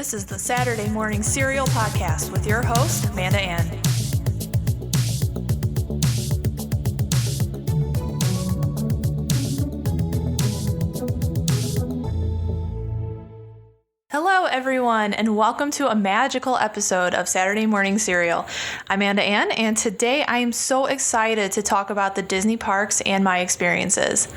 This is the Saturday Morning Serial Podcast with your host, Amanda Ann. Hello, everyone, and welcome to a magical episode of Saturday Morning Serial. I'm Amanda Ann, and today I am so excited to talk about the Disney parks and my experiences.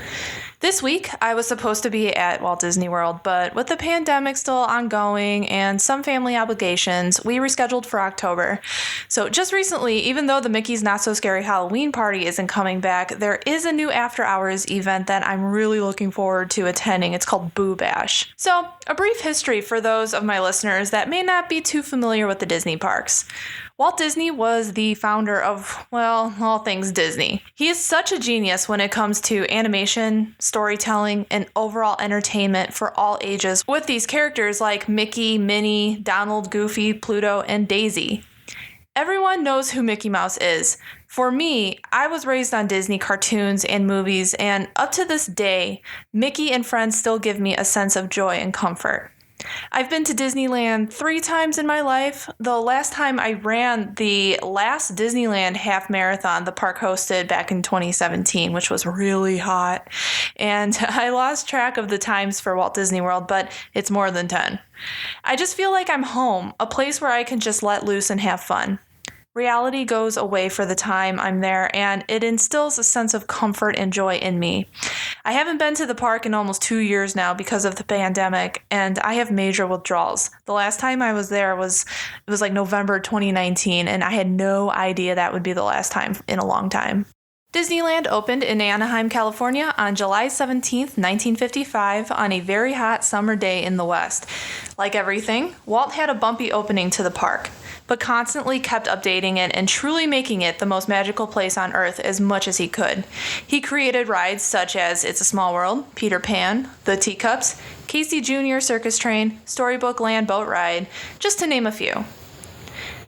This week, I was supposed to be at Walt Disney World, but with the pandemic still ongoing and some family obligations, we rescheduled for October. So just recently, even though the Mickey's Not So Scary Halloween party isn't coming back, there is a new after-hours event that I'm really looking forward to attending. It's called Boo Bash. So, a brief history for those of my listeners that may not be too familiar with the Disney parks. Walt Disney was the founder of, well, all things Disney. He is such a genius when it comes to animation, storytelling, and overall entertainment for all ages, with these characters like Mickey, Minnie, Donald, Goofy, Pluto, and Daisy. Everyone knows who Mickey Mouse is. For me, I was raised on Disney cartoons and movies, and up to this day, Mickey and friends still give me a sense of joy and comfort. I've been to Disneyland 3 times in my life. The last time I ran the last Disneyland half marathon the park hosted back in 2017, which was really hot. And I lost track of the times for Walt Disney World, but it's more than 10. I just feel like I'm home, a place where I can just let loose and have fun. Reality goes away for the time I'm there, and it instills a sense of comfort and joy in me. I haven't been to the park in almost 2 years now because of the pandemic, and I have major withdrawals. The last time I was there was like November 2019, and I had no idea that would be the last time in a long time. Disneyland opened in Anaheim, California on July 17th, 1955, on a very hot summer day in the West. Like everything, Walt had a bumpy opening to the park, but constantly kept updating it and truly making it the most magical place on Earth as much as he could. He created rides such as It's a Small World, Peter Pan, The Teacups, Casey Jr. Circus Train, Storybook Land Boat Ride, just to name a few.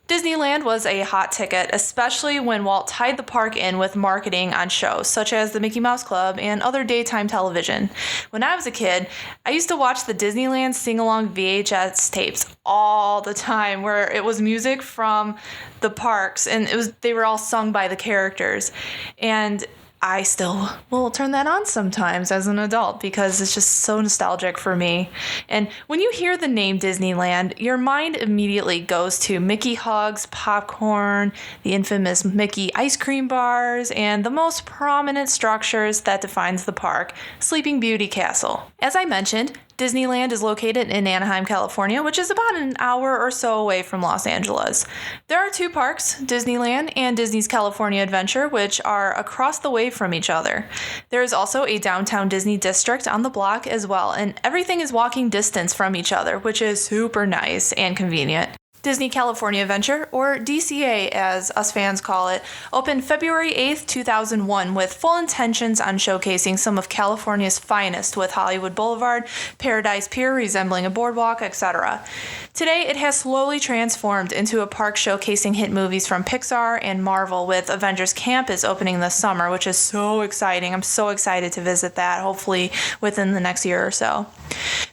Disneyland was a hot ticket, especially when Walt tied the park in with marketing on shows such as the Mickey Mouse Club and other daytime television. When I was a kid, I used to watch the Disneyland sing-along VHS tapes all the time, where it was music from the parks and they were all sung by the characters. And I still will turn that on sometimes as an adult because it's just so nostalgic for me. And when you hear the name Disneyland, your mind immediately goes to Mickey hugs, popcorn, the infamous Mickey ice cream bars, and the most prominent structures that defines the park, Sleeping Beauty Castle. As I mentioned, Disneyland is located in Anaheim, California, which is about an hour or so away from Los Angeles. There are 2 parks, Disneyland and Disney's California Adventure, which are across the way from each other. There is also a downtown Disney district on the block as well, and everything is walking distance from each other, which is super nice and convenient. Disney California Adventure, or DCA as us fans call it, opened February 8th, 2001 with full intentions on showcasing some of California's finest with Hollywood Boulevard, Paradise Pier resembling a boardwalk, etc. Today, it has slowly transformed into a park showcasing hit movies from Pixar and Marvel, with Avengers Campus opening this summer, which is so exciting. I'm so excited to visit that, hopefully within the next year or so.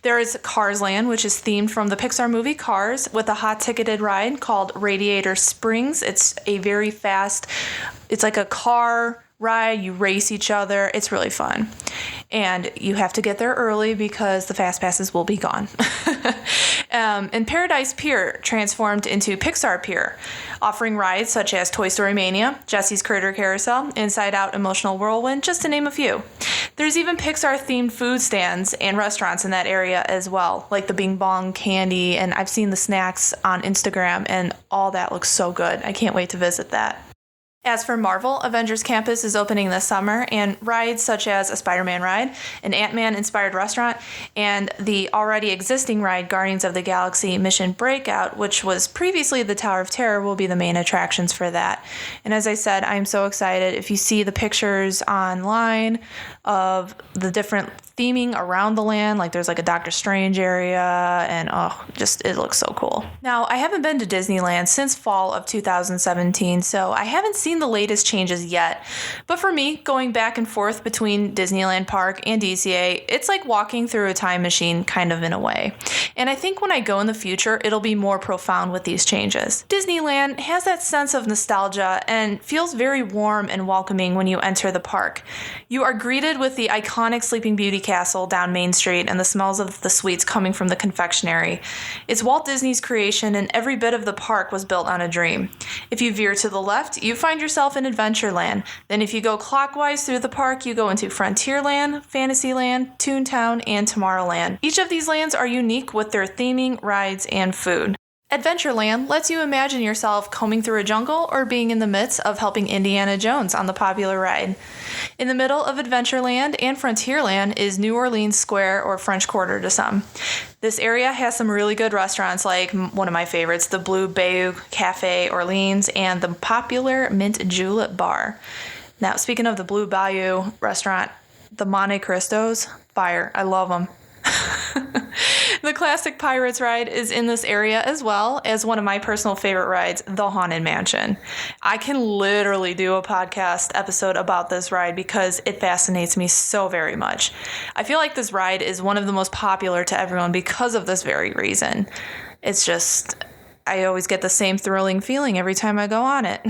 There is Cars Land, which is themed from the Pixar movie Cars, with a hot ticketed ride called Radiator Springs. It's a very fast, it's like a car ride, you race each other. It's really fun. And you have to get there early because the fast passes will be gone. And Paradise Pier transformed into Pixar Pier, offering rides such as Toy Story Mania, Jesse's Critter Carousel, Inside Out Emotional Whirlwind, just to name a few. There's even Pixar-themed food stands and restaurants in that area as well, like the Bing Bong candy, and I've seen the snacks on Instagram, and all that looks so good. I can't wait to visit that. As for Marvel, Avengers Campus is opening this summer, and rides such as a Spider-Man ride, an Ant-Man-inspired restaurant, and the already existing ride Guardians of the Galaxy Mission Breakout, which was previously the Tower of Terror, will be the main attractions for that. And as I said, I'm so excited. If you see the pictures online of the different theming around the land. Like there's like a Doctor Strange area, and it looks so cool. Now, I haven't been to Disneyland since fall of 2017, so I haven't seen the latest changes yet. But for me, going back and forth between Disneyland Park and DCA, it's like walking through a time machine kind of in a way. And I think when I go in the future, it'll be more profound with these changes. Disneyland has that sense of nostalgia and feels very warm and welcoming when you enter the park. You are greeted with the iconic Sleeping Beauty castle down Main Street and the smells of the sweets coming from the confectionery. It's Walt Disney's creation, and every bit of the park was built on a dream. If you veer to the left, you find yourself in Adventureland. Then if you go clockwise through the park, you go into Frontierland, Fantasyland, Toontown, and Tomorrowland. Each of these lands are unique with their theming, rides, and food. Adventureland lets you imagine yourself combing through a jungle or being in the midst of helping Indiana Jones on the popular ride. In the middle of Adventureland and Frontierland is New Orleans Square, or French Quarter to some. This area has some really good restaurants, like one of my favorites, the Blue Bayou Cafe Orleans and the popular Mint Julep Bar. Now, speaking of the Blue Bayou restaurant, the Monte Cristos, fire. I love them. The classic Pirates ride is in this area, as well as one of my personal favorite rides, the Haunted Mansion. I can literally do a podcast episode about this ride because it fascinates me so very much. I feel like this ride is one of the most popular to everyone because of this very reason. It's just, I always get the same thrilling feeling every time I go on it.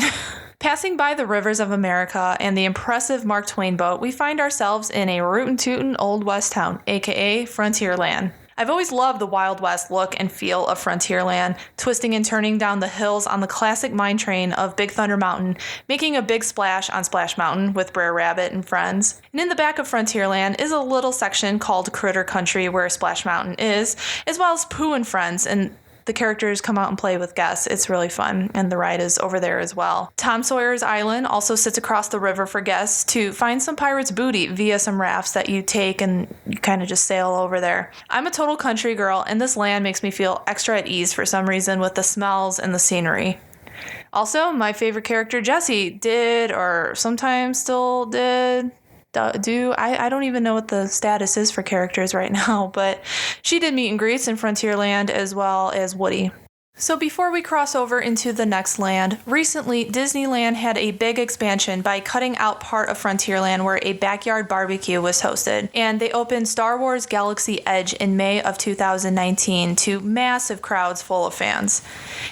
Passing by the rivers of America and the impressive Mark Twain boat, we find ourselves in a rootin' tootin' Old West town, aka Frontierland. I've always loved the Wild West look and feel of Frontierland, twisting and turning down the hills on the classic mine train of Big Thunder Mountain, making a big splash on Splash Mountain with Brer Rabbit and friends. And in the back of Frontierland is a little section called Critter Country where Splash Mountain is, as well as Pooh and Friends, and the characters come out and play with guests. It's really fun, and the ride is over there as well. Tom Sawyer's Island also sits across the river for guests to find some pirates' booty via some rafts that you take, and you kind of just sail over there. I'm a total country girl, and this land makes me feel extra at ease for some reason with the smells and the scenery. Also, my favorite character, Jessie, did, or sometimes still did, I don't even know what the status is for characters right now, but she did meet and greets in Frontierland as well as Woody. So before we cross over into the next land, recently Disneyland had a big expansion by cutting out part of Frontierland where a backyard barbecue was hosted, and they opened Star Wars Galaxy Edge in May of 2019 to massive crowds full of fans.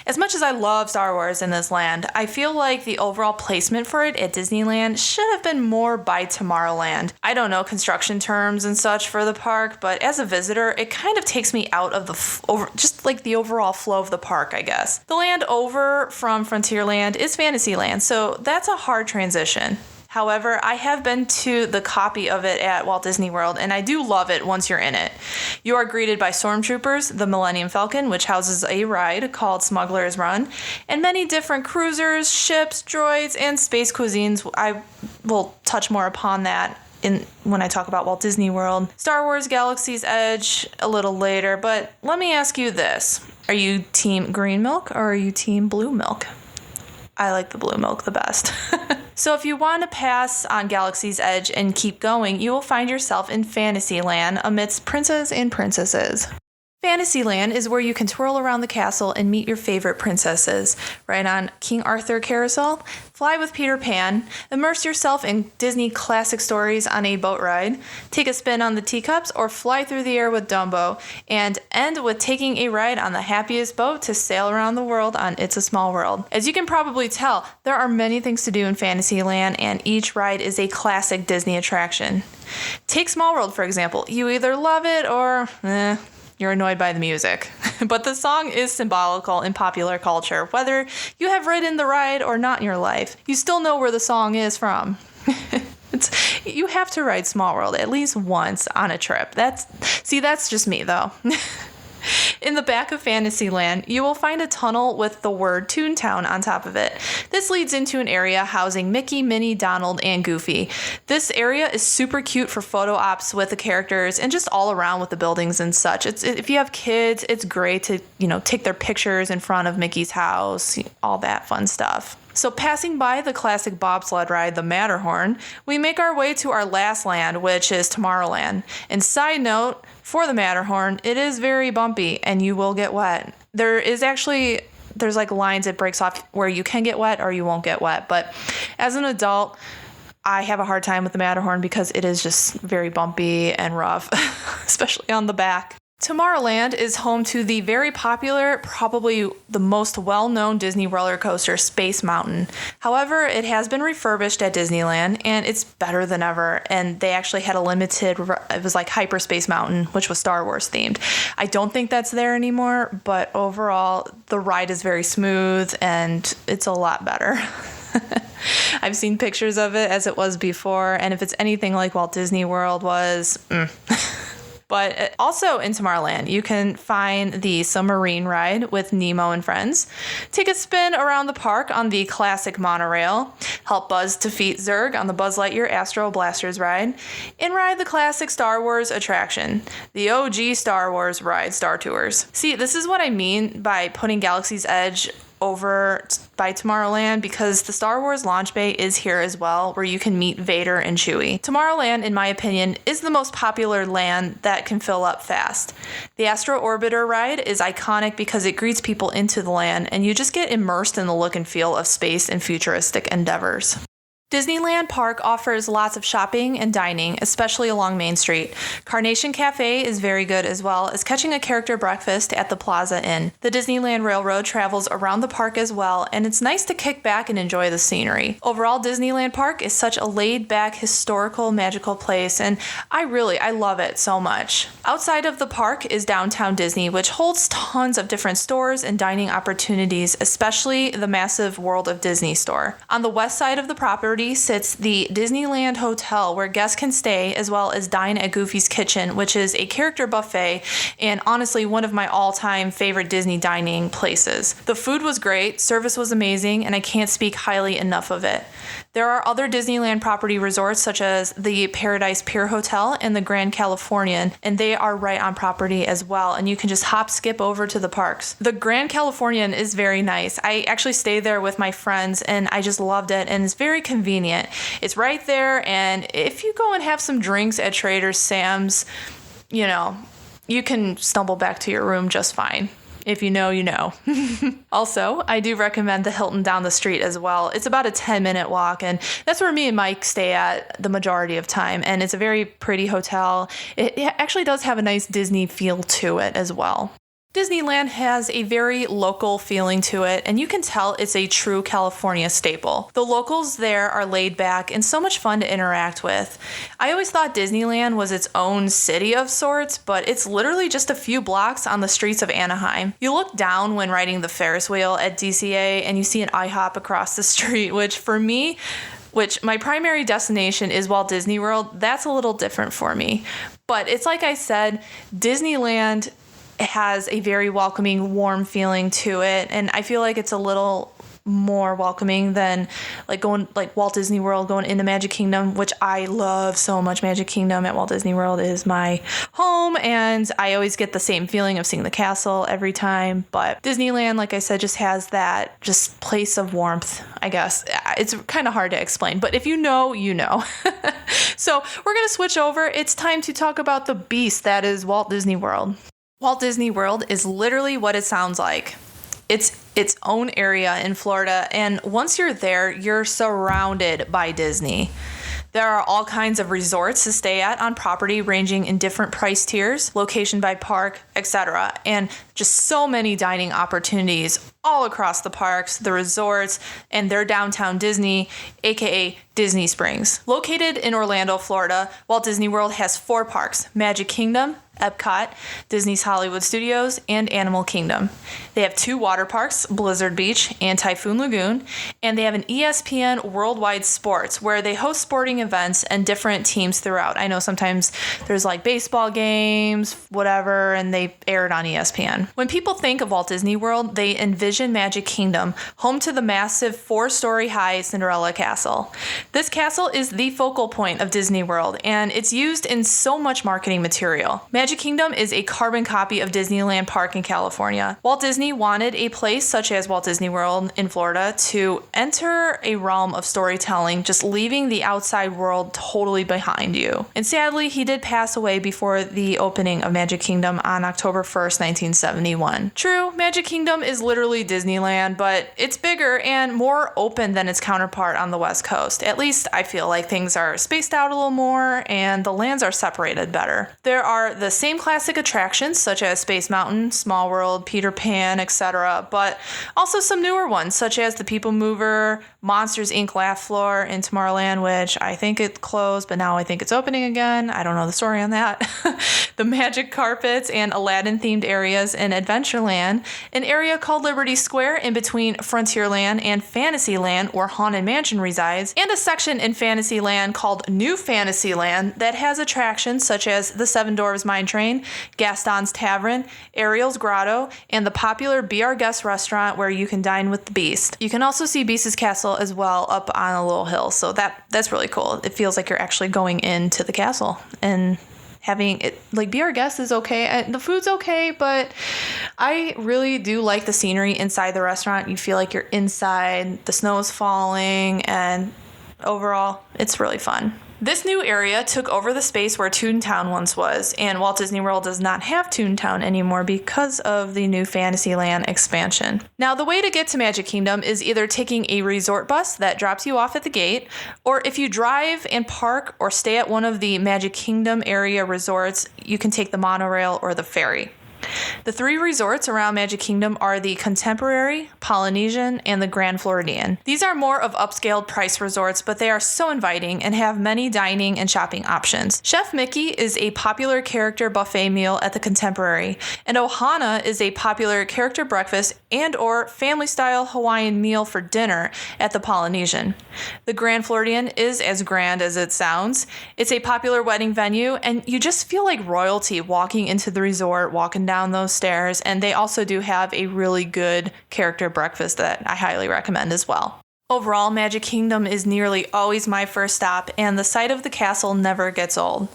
As much as I love Star Wars in this land, I feel like the overall placement for it at Disneyland should have been more by Tomorrowland. I don't know construction terms and such for the park, but as a visitor, it kind of takes me out of the overall flow of the park, I guess. The land over from Frontierland is Fantasyland, so that's a hard transition. However, I have been to the copy of it at Walt Disney World, and I do love it once you're in it. You are greeted by Stormtroopers, the Millennium Falcon, which houses a ride called Smuggler's Run, and many different cruisers, ships, droids, and space cuisines. I will touch more upon that when I talk about Walt Disney World. Star Wars Galaxy's Edge a little later, but let me ask you this. Are you team green milk or are you team blue milk? I like the blue milk the best. So if you want to pass on Galaxy's Edge and keep going, you will find yourself in Fantasyland amidst princes and princesses. Fantasyland is where you can twirl around the castle and meet your favorite princesses, ride on King Arthur carousel, fly with Peter Pan, immerse yourself in Disney classic stories on a boat ride, take a spin on the teacups, or fly through the air with Dumbo, and end with taking a ride on the happiest boat to sail around the world on It's a Small World. As you can probably tell, there are many things to do in Fantasyland, and each ride is a classic Disney attraction. Take Small World, for example. You either love it or you're annoyed by the music. But the song is symbolical in popular culture. Whether you have ridden the ride or not in your life, you still know where the song is from. You have to ride Small World at least once on a trip. That's just me, though. In the back of Fantasyland, you will find a tunnel with the word Toontown on top of it. This leads into an area housing Mickey, Minnie, Donald, and Goofy. This area is super cute for photo ops with the characters and just all around with the buildings and such. If you have kids, it's great to, take their pictures in front of Mickey's house, all that fun stuff. So passing by the classic bobsled ride, the Matterhorn, we make our way to our last land, which is Tomorrowland. And side note, for the Matterhorn, it is very bumpy and you will get wet. There's like lines it breaks off where you can get wet or you won't get wet. But as an adult, I have a hard time with the Matterhorn because it is just very bumpy and rough, especially on the back. Tomorrowland is home to the very popular, probably the most well-known Disney roller coaster, Space Mountain. However, it has been refurbished at Disneyland, and it's better than ever. And they actually had it was like Hyperspace Mountain, which was Star Wars themed. I don't think that's there anymore, but overall, the ride is very smooth, and it's a lot better. I've seen pictures of it as it was before, and if it's anything like Walt Disney World was, But also in Tomorrowland, you can find the submarine ride with Nemo and friends, take a spin around the park on the classic monorail, help Buzz defeat Zurg on the Buzz Lightyear Astro Blasters ride, and ride the classic Star Wars attraction, the OG Star Wars ride, Star Tours. See, this is what I mean by putting Galaxy's Edge over by Tomorrowland, because the Star Wars launch bay is here as well, where you can meet Vader and Chewie. Tomorrowland, in my opinion, is the most popular land that can fill up fast. The Astro Orbiter ride is iconic because it greets people into the land, and you just get immersed in the look and feel of space and futuristic endeavors. Disneyland Park offers lots of shopping and dining, especially along Main Street. Carnation Cafe is very good, as well as catching a character breakfast at the Plaza Inn. The Disneyland Railroad travels around the park as well, and it's nice to kick back and enjoy the scenery. Overall, Disneyland Park is such a laid-back, historical, magical place, and I love it so much. Outside of the park is Downtown Disney, which holds tons of different stores and dining opportunities, especially the massive World of Disney store. On the west side of the property sits the Disneyland Hotel, where guests can stay as well as dine at Goofy's Kitchen, which is a character buffet and honestly one of my all-time favorite Disney dining places. The food was great, service was amazing, and I can't speak highly enough of it. There are other Disneyland property resorts such as the Paradise Pier Hotel and the Grand Californian, and they are right on property as well, and you can just skip over to the parks. The Grand Californian is very nice. I actually stayed there with my friends, and I just loved it, and it's very convenient. It's right there, and if you go and have some drinks at Trader Sam's, you can stumble back to your room just fine. If you know, you know. Also, I do recommend the Hilton down the street as well. It's about a 10-minute walk, and that's where me and Mike stay at the majority of time, and it's a very pretty hotel. It actually does have a nice Disney feel to it as well. Disneyland has a very local feeling to it, and you can tell it's a true California staple. The locals there are laid back and so much fun to interact with. I always thought Disneyland was its own city of sorts, but it's literally just a few blocks on the streets of Anaheim. You look down when riding the Ferris wheel at DCA and you see an IHOP across the street, which my primary destination is Walt Disney World. That's a little different for me. But it's like I said, Disneyland has a very welcoming, warm feeling to it, and I feel like it's a little more welcoming than Walt Disney World going into Magic Kingdom, which I love so much. Magic Kingdom at Walt Disney World is my home, and I always get the same feeling of seeing the castle every time. But Disneyland, like I said, just has that just place of warmth, I guess. It's kind of hard to explain, but if you know, you know. So we're going to switch over. It's time to talk about the beast that is Walt Disney World. Walt Disney World is literally what it sounds like. It's its own area in Florida, and once you're there, you're surrounded by Disney. There are all kinds of resorts to stay at on property, ranging in different price tiers, location by park, etc., and just so many dining opportunities all across the parks, the resorts, and their downtown Disney, aka Disney Springs. Located in Orlando, Florida, Walt Disney World has 4 parks: Magic Kingdom, Epcot, Disney's Hollywood Studios, and Animal Kingdom. They have 2 water parks, Blizzard Beach and Typhoon Lagoon, and they have an ESPN Worldwide Sports, where they host sporting events and different teams throughout. I know sometimes there's baseball games, whatever, and they air it on ESPN. When people think of Walt Disney World, they envision Magic Kingdom, home to the massive 4-story high Cinderella Castle. This castle is the focal point of Disney World, and it's used in so much marketing material. Magic Magic Kingdom is a carbon copy of Disneyland Park in California. Walt Disney wanted a place such as Walt Disney World in Florida to enter a realm of storytelling, just leaving the outside world totally behind you. And sadly, he did pass away before the opening of Magic Kingdom on October 1st, 1971. True, Magic Kingdom is literally Disneyland, but it's bigger and more open than its counterpart on the West Coast. At least I feel like things are spaced out a little more and the lands are separated better. There are the same classic attractions such as Space Mountain, Small World, Peter Pan, etc., but also some newer ones such as the People Mover, Monsters Inc. Laugh Floor in Tomorrowland, which I think it closed, but now I think it's opening again. I don't know the story on that. The Magic Carpets and Aladdin-themed areas in Adventureland, an area called Liberty Square in between Frontierland and Fantasyland where Haunted Mansion resides, and a section in Fantasyland called New Fantasyland that has attractions such as the Seven Dwarfs Mine Train, Gaston's Tavern, Ariel's Grotto, and the popular Be Our Guest restaurant where you can dine with the Beast. You can also see Beast's Castle as well up on a little hill, so that's really cool. It feels like you're actually going into the castle and having it, like, Be Our Guest is okay. The food's okay, but I really do like the scenery inside the restaurant. You feel like you're inside, the snow is falling, and overall, it's really fun. This new area took over the space where Toontown once was, and Walt Disney World does not have Toontown anymore because of the new Fantasyland expansion. Now, the way to get to Magic Kingdom is either taking a resort bus that drops you off at the gate, or if you drive and park or stay at one of the Magic Kingdom area resorts, you can take the monorail or the ferry. The three resorts around Magic Kingdom are the Contemporary, Polynesian, and the Grand Floridian. These are more of upscaled price resorts, but they are so inviting and have many dining and shopping options. Chef Mickey is a popular character buffet meal at the Contemporary, and Ohana is a popular character breakfast and or family-style Hawaiian meal for dinner at the Polynesian. The Grand Floridian is as grand as it sounds. It's a popular wedding venue, and you just feel like royalty walking into the resort, walking down those stairs, and they also do have a really good character breakfast that I highly recommend as well. Overall, Magic Kingdom is nearly always my first stop, and the sight of the castle never gets old.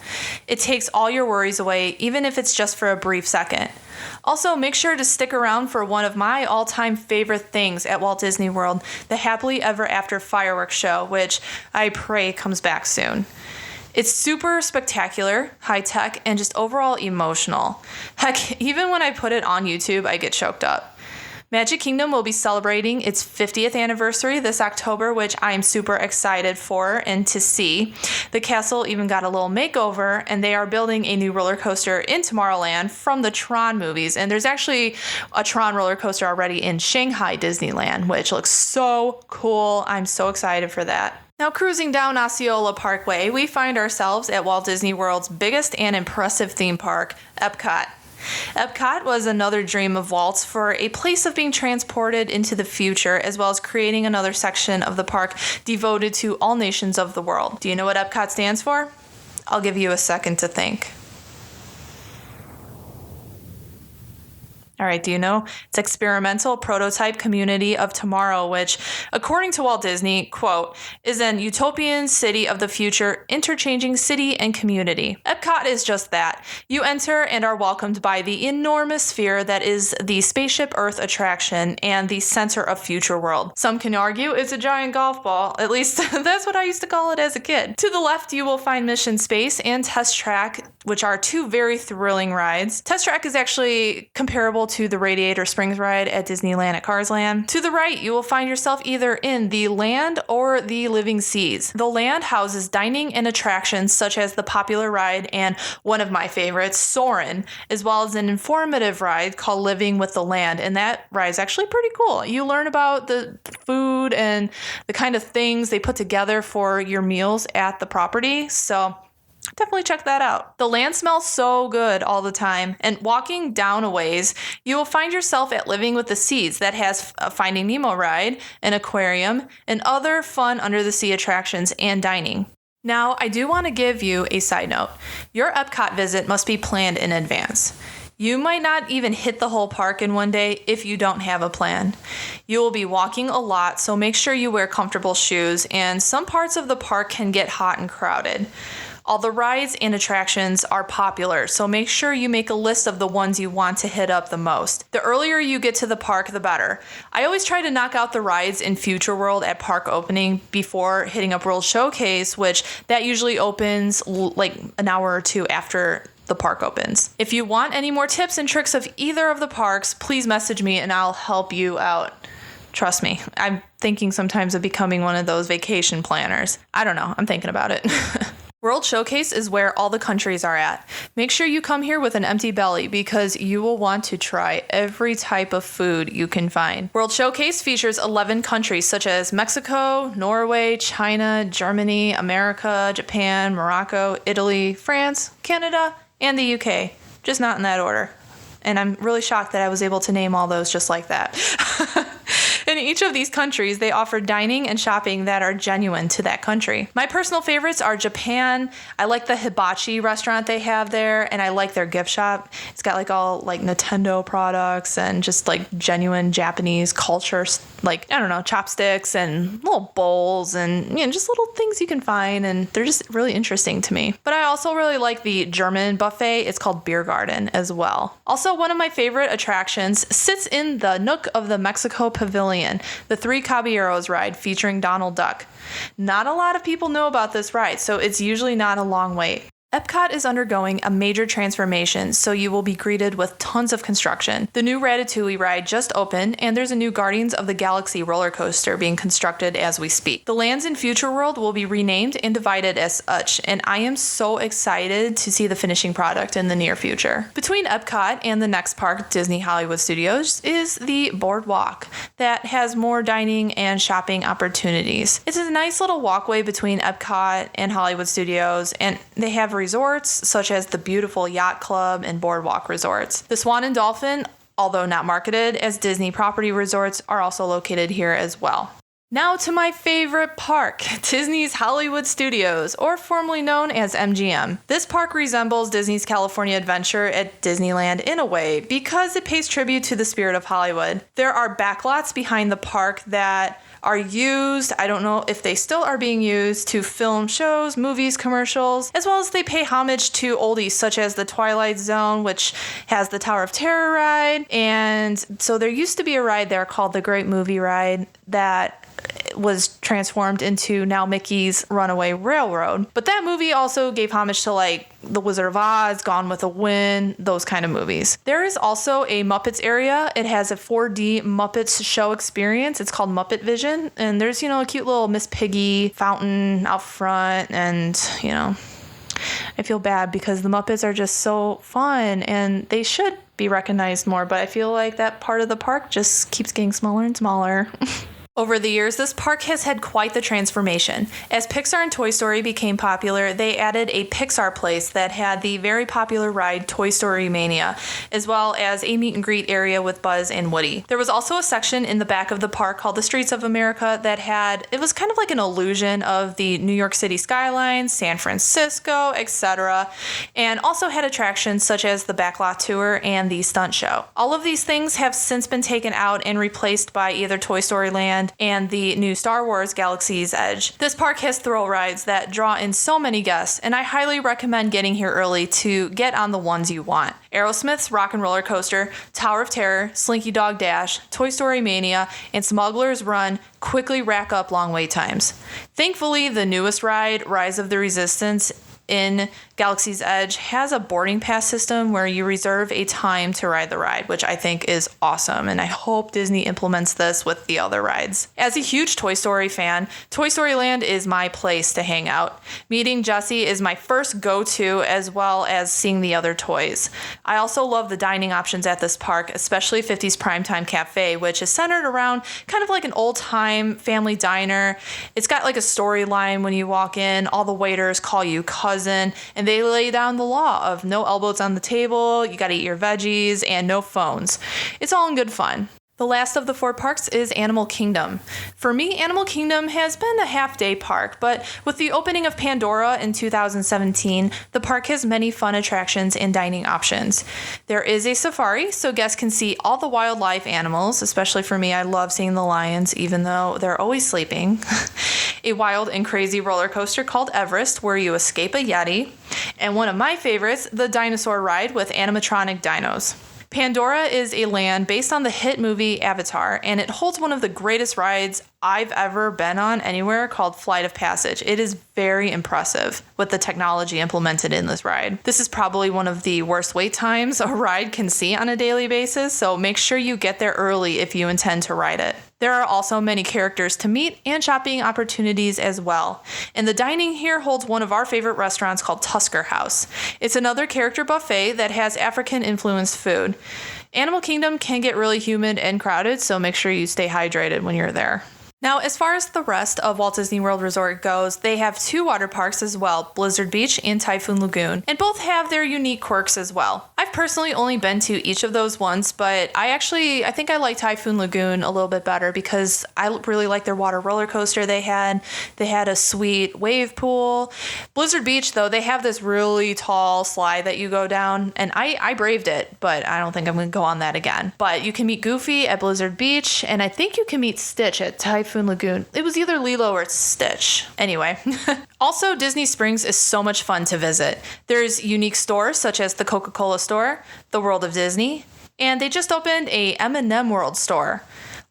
It takes all your worries away, even if it's just for a brief second. Also, make sure to stick around for one of my all-time favorite things at Walt Disney World, the Happily Ever After fireworks show, which I pray comes back soon. It's super spectacular, high-tech, and just overall emotional. Heck, even when I put it on YouTube, I get choked up. Magic Kingdom will be celebrating its 50th anniversary this October, which I'm super excited for and to see. The castle even got a little makeover, and they are building a new roller coaster in Tomorrowland from the Tron movies. And there's actually a Tron roller coaster already in Shanghai Disneyland, which looks so cool. I'm so excited for that. Now, cruising down Osceola Parkway, we find ourselves at Walt Disney World's biggest and impressive theme park, Epcot. Epcot was another dream of Walt's for a place of being transported into the future, as well as creating another section of the park devoted to all nations of the world. Do you know what Epcot stands for? I'll give you a second to think. All right, do you know? It's Experimental Prototype Community of Tomorrow, which, according to Walt Disney, quote, is an utopian city of the future, interchanging city and community. Epcot is just that. You enter and are welcomed by the enormous sphere that is the Spaceship Earth attraction and the center of Future World. Some can argue it's a giant golf ball. At least that's what I used to call it as a kid. To the left, you will find Mission Space and Test Track, which are two very thrilling rides. Test Track is actually comparable to the Radiator Springs ride at Disneyland at Cars Land. To the right, you will find yourself either in the Land or the Living Seas. The Land houses dining and attractions such as the popular ride and one of my favorites, Soarin', as well as an informative ride called Living with the Land, and that ride is actually pretty cool. You learn about the food and the kind of things they put together for your meals at the property, so definitely check that out. The Land smells so good all the time, and walking down a ways, you will find yourself at Living with the Seas that has a Finding Nemo ride, an aquarium, and other fun under-the-sea attractions and dining. Now, I do want to give you a side note. Your Epcot visit must be planned in advance. You might not even hit the whole park in one day if you don't have a plan. You will be walking a lot, so make sure you wear comfortable shoes, and some parts of the park can get hot and crowded. All the rides and attractions are popular, so make sure you make a list of the ones you want to hit up the most. The earlier you get to the park, the better. I always try to knock out the rides in Future World at park opening before hitting up World Showcase, which that usually opens like an hour or two after the park opens. If you want any more tips and tricks of either of the parks, please message me and I'll help you out. Trust me, I'm thinking sometimes of becoming one of those vacation planners. I don't know, I'm thinking about it. World Showcase is where all the countries are at. Make sure you come here with an empty belly because you will want to try every type of food you can find. World Showcase features 11 countries such as Mexico, Norway, China, Germany, America, Japan, Morocco, Italy, France, Canada, and the UK. Just not in that order. And I'm really shocked that I was able to name all those just like that. In each of these countries, they offer dining and shopping that are genuine to that country. My personal favorites are Japan. I like the hibachi restaurant they have there, and I like their gift shop. It's got like all like Nintendo products and just like genuine Japanese culture, like, I don't know, chopsticks and little bowls and, you know, just little things you can find, and they're just really interesting to me. But I also really like the German buffet. It's called Beer Garden as well. Also, one of my favorite attractions sits in the nook of the Mexico Pavilion, the Three Caballeros ride featuring Donald Duck. Not a lot of people know about this ride, so it's usually not a long wait. Epcot is undergoing a major transformation, so you will be greeted with tons of construction. The new Ratatouille ride just opened, and there's a new Guardians of the Galaxy roller coaster being constructed as we speak. The lands in Future World will be renamed and divided as such, and I am so excited to see the finishing product in the near future. Between Epcot and the next park, Disney Hollywood Studios, is the Boardwalk that has more dining and shopping opportunities. It's a nice little walkway between Epcot and Hollywood Studios, and they have resorts such as the beautiful Yacht Club and Boardwalk resorts. The Swan and Dolphin, although not marketed as Disney property resorts, are also located here as well. Now to my favorite park, Disney's Hollywood Studios, or formerly known as MGM. This park resembles Disney's California Adventure at Disneyland in a way because it pays tribute to the spirit of Hollywood. There are backlots behind the park that are used, I don't know if they still are being used, to film shows, movies, commercials, as well as they pay homage to oldies such as the Twilight Zone, which has the Tower of Terror ride. And so there used to be a ride there called the Great Movie Ride that was transformed into now Mickey's Runaway Railroad. But that movie also gave homage to like The Wizard of Oz, Gone with the Wind, those kind of movies. There is also a Muppets area. It has a 4D Muppets show experience. It's called Muppet Vision. And there's, you know, a cute little Miss Piggy fountain out front. And, you know, I feel bad because the Muppets are just so fun and they should be recognized more. But I feel like that part of the park just keeps getting smaller and smaller. Over the years, this park has had quite the transformation. As Pixar and Toy Story became popular, they added a Pixar place that had the very popular ride Toy Story Mania, as well as a meet and greet area with Buzz and Woody. There was also a section in the back of the park called the Streets of America that it was kind of like an illusion of the New York City skyline, San Francisco, etc., and also had attractions such as the Backlot Tour and the Stunt Show. All of these things have since been taken out and replaced by either Toy Story Land and the new Star Wars Galaxy's Edge. This park has thrill rides that draw in so many guests, and I highly recommend getting here early to get on the ones you want. Aerosmith's Rock and Roller Coaster, Tower of Terror, Slinky Dog Dash, Toy Story Mania, and Smuggler's Run quickly rack up long wait times. Thankfully, the newest ride, Rise of the Resistance, in Galaxy's Edge has a boarding pass system where you reserve a time to ride the ride, which I think is awesome, and I hope Disney implements this with the other rides. As a huge Toy Story fan, Toy Story Land is my place to hang out. Meeting Jessie is my first go-to, as well as seeing the other toys. I also love the dining options at this park, especially 50's Primetime Cafe, which is centered around kind of like an old-time family diner. It's got like a storyline when you walk in. All the waiters call you cousin, and they lay down the law of no elbows on the table, you gotta eat your veggies, and no phones. It's all in good fun. The last of the 4 parks is Animal Kingdom. For me, Animal Kingdom has been a half-day park, but with the opening of Pandora in 2017, the park has many fun attractions and dining options. There is a safari, so guests can see all the wildlife animals, especially for me, I love seeing the lions, even though they're always sleeping. A wild and crazy roller coaster called Everest, where you escape a Yeti. And one of my favorites, the dinosaur ride with animatronic dinos. Pandora is a land based on the hit movie Avatar, and it holds one of the greatest rides I've ever been on anywhere called Flight of Passage. It is very impressive with the technology implemented in this ride. This is probably one of the worst wait times a ride can see on a daily basis, so make sure you get there early if you intend to ride it. There are also many characters to meet and shopping opportunities as well. And the dining here holds one of our favorite restaurants called Tusker House. It's another character buffet that has African-influenced food. Animal Kingdom can get really humid and crowded, so make sure you stay hydrated when you're there. Now, as far as the rest of Walt Disney World Resort goes, they have 2 water parks as well, Blizzard Beach and Typhoon Lagoon, and both have their unique quirks as well. I've personally only been to each of those once, but I think I like Typhoon Lagoon a little bit better because I really like their water roller coaster they had. They had a sweet wave pool. Blizzard Beach, though, they have this really tall slide that you go down, and I braved it, but I don't think I'm going to go on that again. But you can meet Goofy at Blizzard Beach, and I think you can meet Stitch at Typhoon Lagoon. It was either Lilo or Stitch. Anyway. Also, Disney Springs is so much fun to visit. There's unique stores such as the Coca-Cola store, the World of Disney, and they just opened a M&M World store.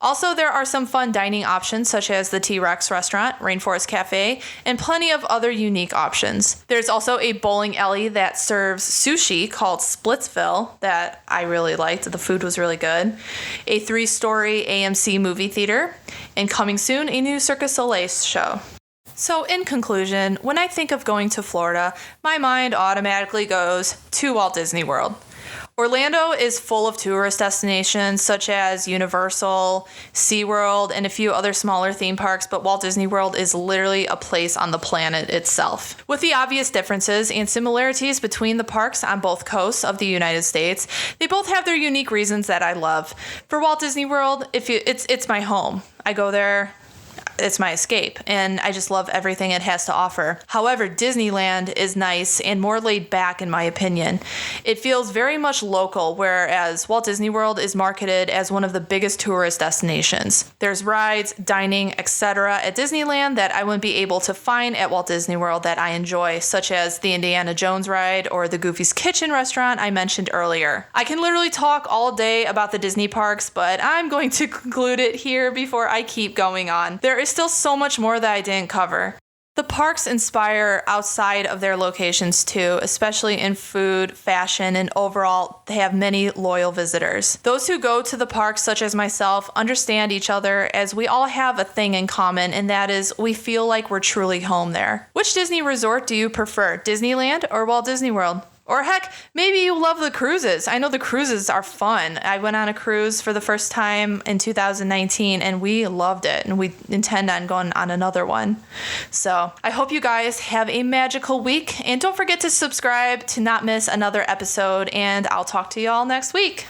Also, there are some fun dining options such as the T-Rex restaurant, Rainforest Cafe, and plenty of other unique options. There's also a bowling alley that serves sushi called Splitsville that I really liked. The food was really good. A 3-story AMC movie theater, and coming soon, a new Cirque du Soleil show. So in conclusion, when I think of going to Florida, my mind automatically goes to Walt Disney World. Orlando is full of tourist destinations such as Universal, SeaWorld, and a few other smaller theme parks, but Walt Disney World is literally a place on the planet itself. With the obvious differences and similarities between the parks on both coasts of the United States, they both have their unique reasons that I love. For Walt Disney World, it's my home. I go there. It's my escape, and I just love everything it has to offer. However, Disneyland is nice and more laid back in my opinion. It feels very much local, whereas Walt Disney World is marketed as one of the biggest tourist destinations. There's rides, dining, etc. at Disneyland that I wouldn't be able to find at Walt Disney World that I enjoy, such as the Indiana Jones ride or the Goofy's Kitchen restaurant I mentioned earlier. I can literally talk all day about the Disney parks, but I'm going to conclude it here before I keep going on. There is still so much more that I didn't cover. The parks inspire outside of their locations too, especially in food, fashion, and overall, they have many loyal visitors. Those who go to the parks, such as myself, understand each other as we all have a thing in common, and that is we feel like we're truly home there. Which Disney resort do you prefer, Disneyland or Walt Disney World? Or heck, maybe you love the cruises. I know the cruises are fun. I went on a cruise for the first time in 2019 and we loved it, and we intend on going on another one. So I hope you guys have a magical week, and don't forget to subscribe to not miss another episode, and I'll talk to you all next week.